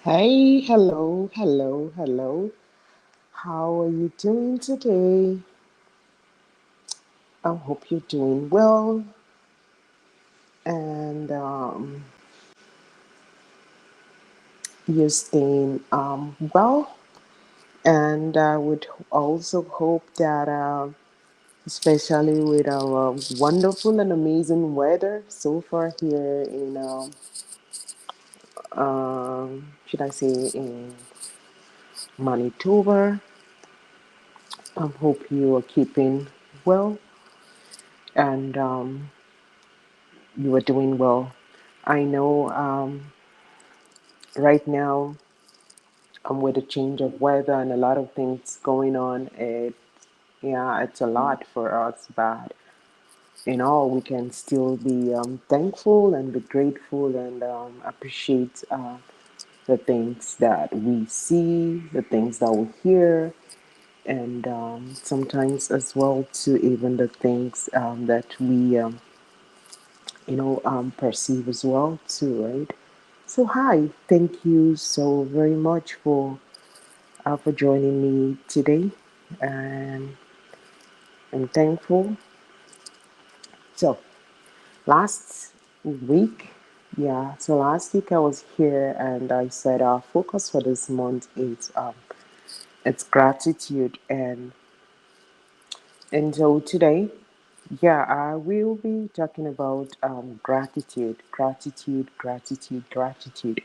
Hey, hello, hello, hello. How are you doing today? I hope you're doing well and you're staying well. And I would also hope that, especially with our wonderful and amazing weather so far here in, should I say, in Manitoba, I hope you are keeping well and you are doing well. I know right now, with a change of weather and a lot of things going on, it's a lot for us, but in all, we can still be thankful and be grateful and appreciate the things that we see, the things that we hear, and sometimes as well to even the things that we perceive as well too, right? So hi, thank you so very much for joining me today, and I'm thankful. So last week, last week I was here and I said our focus for this month is it's gratitude, and so today, I will be talking about gratitude, gratitude, gratitude, gratitude.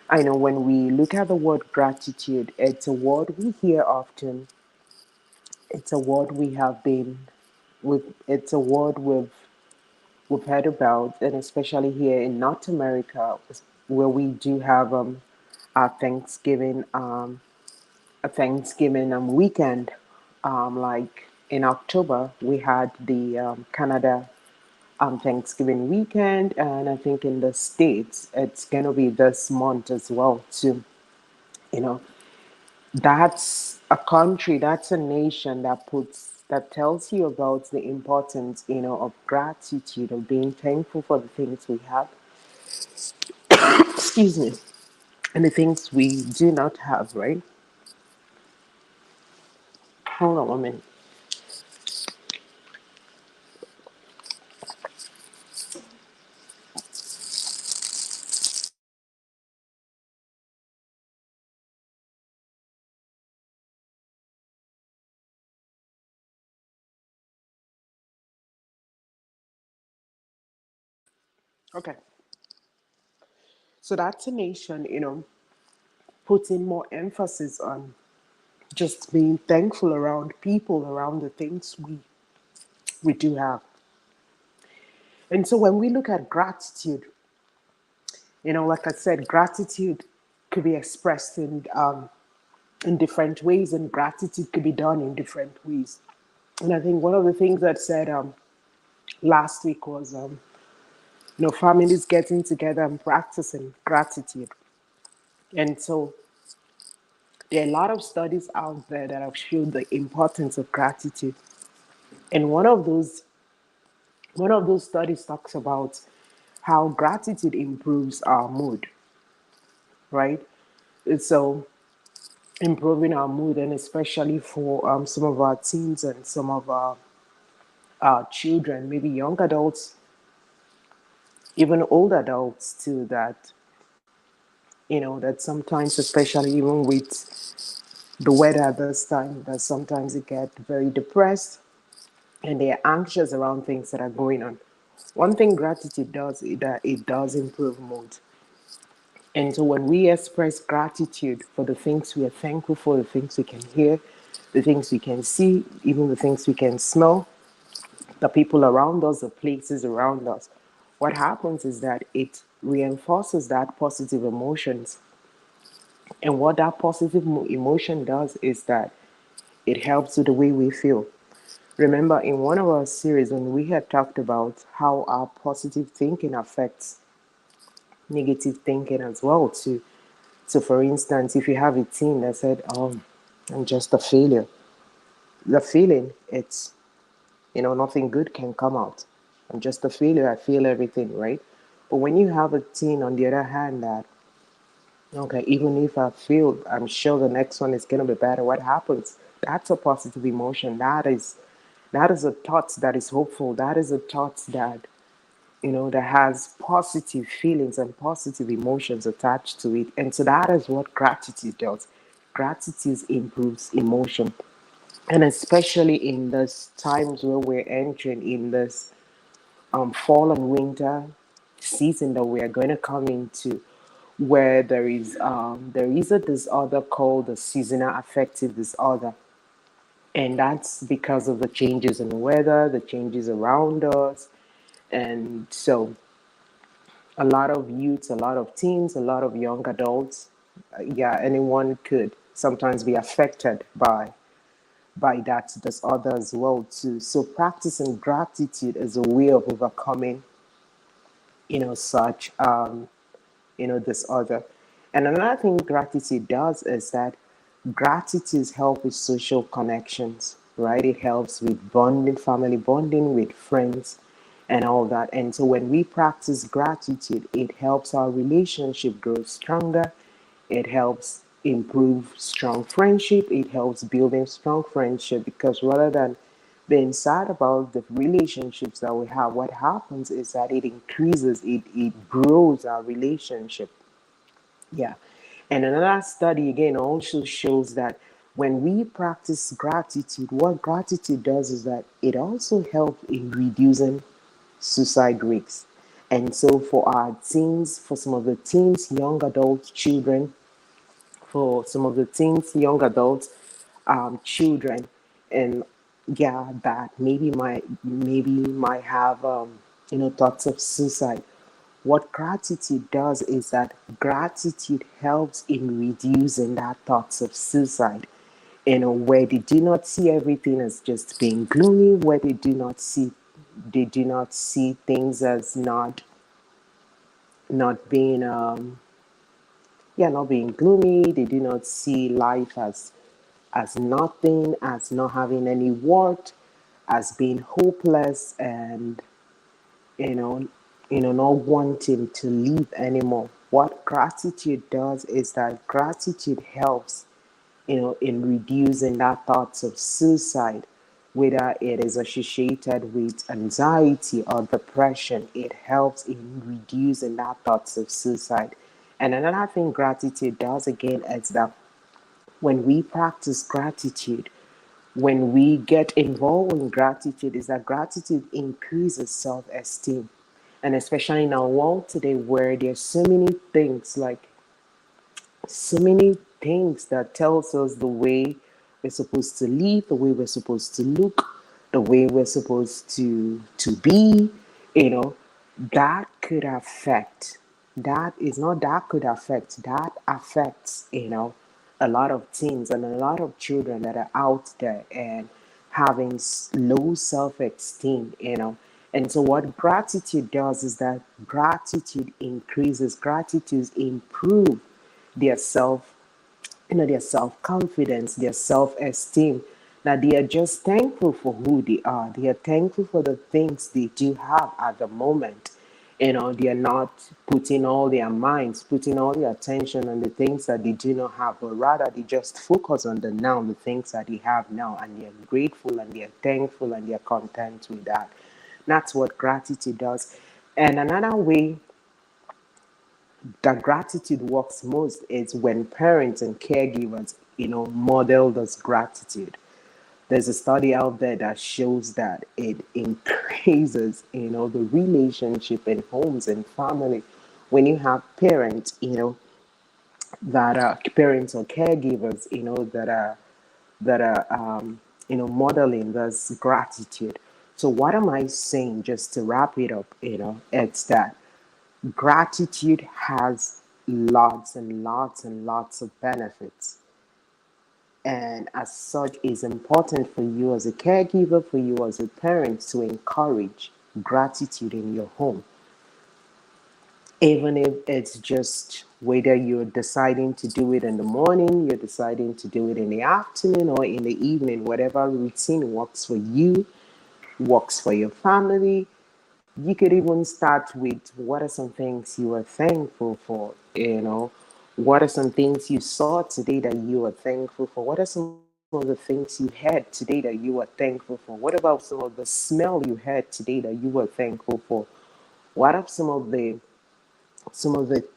I know when we look at the word gratitude, it's a word we hear often. It's a word we have been with. It's a word we've heard about, and especially here in North America, where we do have our Thanksgiving a Thanksgiving weekend. Like in October, we had the Canada Thanksgiving weekend, and I think in the States, it's gonna be this month as well too. You know, that's a country, that's a nation that tells you about the importance, of gratitude, of being thankful for the things we have. Excuse me, and the things we do not have. Right? Hold on 1 minute. Okay, so that's a nation, putting more emphasis on just being thankful around people, around the things we do have. And so when we look at gratitude, like I said, gratitude could be expressed in different ways, and gratitude could be done in different ways. And I think one of the things that said last week was, families getting together and practicing gratitude. And so there are a lot of studies out there that have shown the importance of gratitude. And one of those studies talks about how gratitude improves our mood, right? And so improving our mood, and especially for some of our teens and some of our children, maybe young adults, even old adults too, that sometimes, especially even with the weather at this time, that sometimes they get very depressed and they're anxious around things that are going on. One thing gratitude does is that it does improve mood. And so when we express gratitude for the things we are thankful for, the things we can hear, the things we can see, even the things we can smell, the people around us, the places around us, what happens is that it reinforces that positive emotions. And what that positive emotion does is that it helps with the way we feel. Remember, in one of our series, when we had talked about how our positive thinking affects negative thinking as well, too. So, for instance, if you have a teen that said, I'm just a failure, the feeling, it's, nothing good can come out. I'm just a failure. I fail everything, right? But when you have a teen, on the other hand, that Okay, even if I feel, I'm sure the next one is gonna be better. What happens? That's a positive emotion. That is a thought that is hopeful. That is a thought that that has positive feelings and positive emotions attached to it. And so that is what gratitude does. Gratitude improves emotion. And especially in this times where we're entering in this fall and winter season that we are going to come into, where there is a disorder called the seasonal affective disorder, and that's because of the changes in the weather, the changes around us, and so a lot of youths, a lot of teens, a lot of young adults, yeah, anyone could sometimes be affected by that disorder as well too. So practicing gratitude is a way of overcoming, such disorder. And another thing gratitude does is that gratitude helps with social connections, right? It helps with bonding, family bonding with friends and all that. And so when we practice gratitude, it helps our relationship grow stronger. It helps improve strong friendship. It helps building strong friendship because rather than being sad about the relationships that we have, what happens is that it increases, it grows our relationship. Yeah. And another study again also shows that when we practice gratitude, what gratitude does is that it also helps in reducing suicide risks. And so for our teens, for some of the teens, young adults, children, for some of the teens, young adults, children, and yeah, that maybe might have thoughts of suicide. What gratitude does is that gratitude helps in reducing that thoughts of suicide. Where they do not see everything as just being gloomy, where they do not see things as not being not being gloomy. They do not see life as nothing, as not having any worth, as being hopeless, and you know, not wanting to live anymore. What gratitude does is that gratitude helps, in reducing that thoughts of suicide, whether it is associated with anxiety or depression. It helps in reducing that thoughts of suicide. And another thing gratitude does again is that when we practice gratitude, when we get involved in gratitude, is that gratitude increases self-esteem. And especially in our world today where there's so many things that tells us the way we're supposed to live, the way we're supposed to look, the way we're supposed to be, you know, that could affect. That is not that could affect. That affects, a lot of teens and a lot of children that are out there and having low self-esteem, And so what gratitude does is that gratitude increases, gratitude improve their their self-confidence, their self-esteem. Now they are just thankful for who they are. They are thankful for the things they do have at the moment. They are not putting all their minds, putting all their attention on the things that they do not have, but rather they just focus on the now, the things that they have now, and they are grateful and they are thankful and they are content with that. That's what gratitude does. And another way that gratitude works most is when parents and caregivers, model this gratitude. There's a study out there that shows that it increases, the relationship in homes and family when you have parents, that are parents or caregivers, that are modeling this gratitude. So what am I saying? Just to wrap it up, it's that gratitude has lots and lots and lots of benefits. And as such, it's important for you as a caregiver, for you as a parent to encourage gratitude in your home. Even if it's just whether you're deciding to do it in the morning, you're deciding to do it in the afternoon or in the evening, whatever routine works for you, works for your family. You could even start with what are some things you are thankful for, What are some things you saw today that you are thankful for? What are some of the things you had today that you are thankful for? What about some of the smell you had today that you were thankful for? What are some of the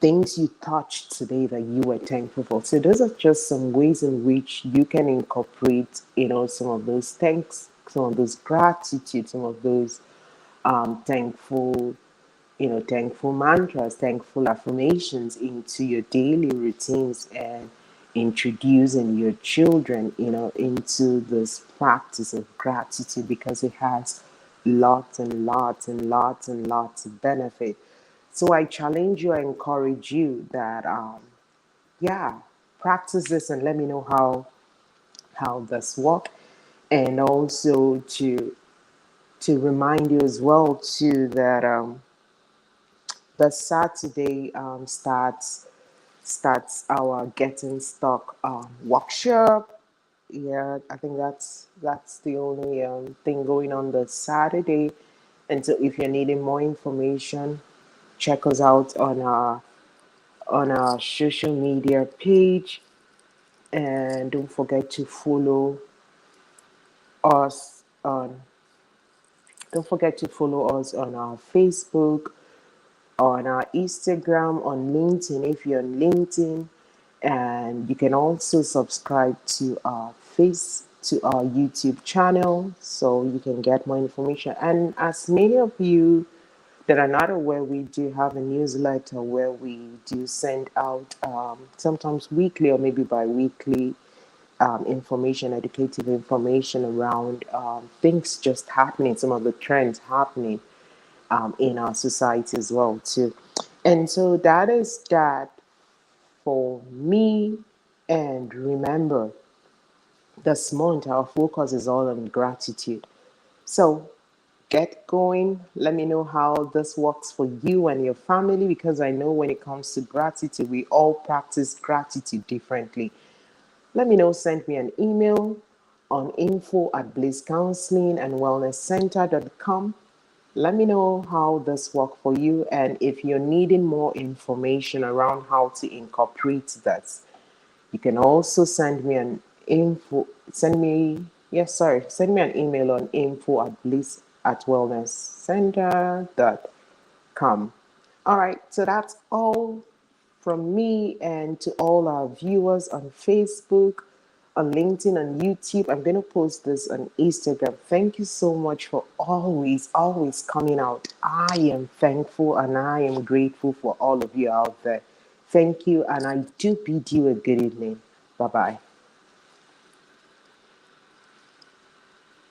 things you touched today that you were thankful for? So those are just some ways in which you can incorporate, some of those thanks, some of those gratitude, some of those thankful, thankful mantras, thankful affirmations into your daily routines, and introducing your children, into this practice of gratitude, because it has lots and lots and lots and lots of benefit. So I challenge you, I encourage you that, yeah, practice this and let me know how this work, and also to remind you as well too that the Saturday starts our getting stuck workshop. Yeah, I think that's the only thing going on the Saturday. And so if you're needing more information, check us out on our social media page, and don't forget to follow us on don't forget to follow us on our Facebook, on our Instagram, on LinkedIn if you're on LinkedIn, and you can also subscribe to our YouTube channel so you can get more information. And as many of you that are not aware, we do have a newsletter where we do send out sometimes weekly or maybe bi-weekly information, educative information around things just happening, some of the trends happening in our society as well too. And so that is that for me. And remember, this month our focus is all on gratitude. So get going. Let me know how this works for you and your family, because I know when it comes to gratitude, we all practice gratitude differently. Let me know. Send me an email on info@blisscounselingandwellnesscenter.com. Let me know how this worked for you, and if you're needing more information around how to incorporate this, you can also send me an email on info@bliss@wellnesscenter.com. All right, so that's all from me, and to all our viewers on Facebook, on LinkedIn, on YouTube. I'm going to post this on Instagram. Thank you so much for always, always coming out. I am thankful and I am grateful for all of you out there. Thank you, and I do bid you a good evening. Bye bye.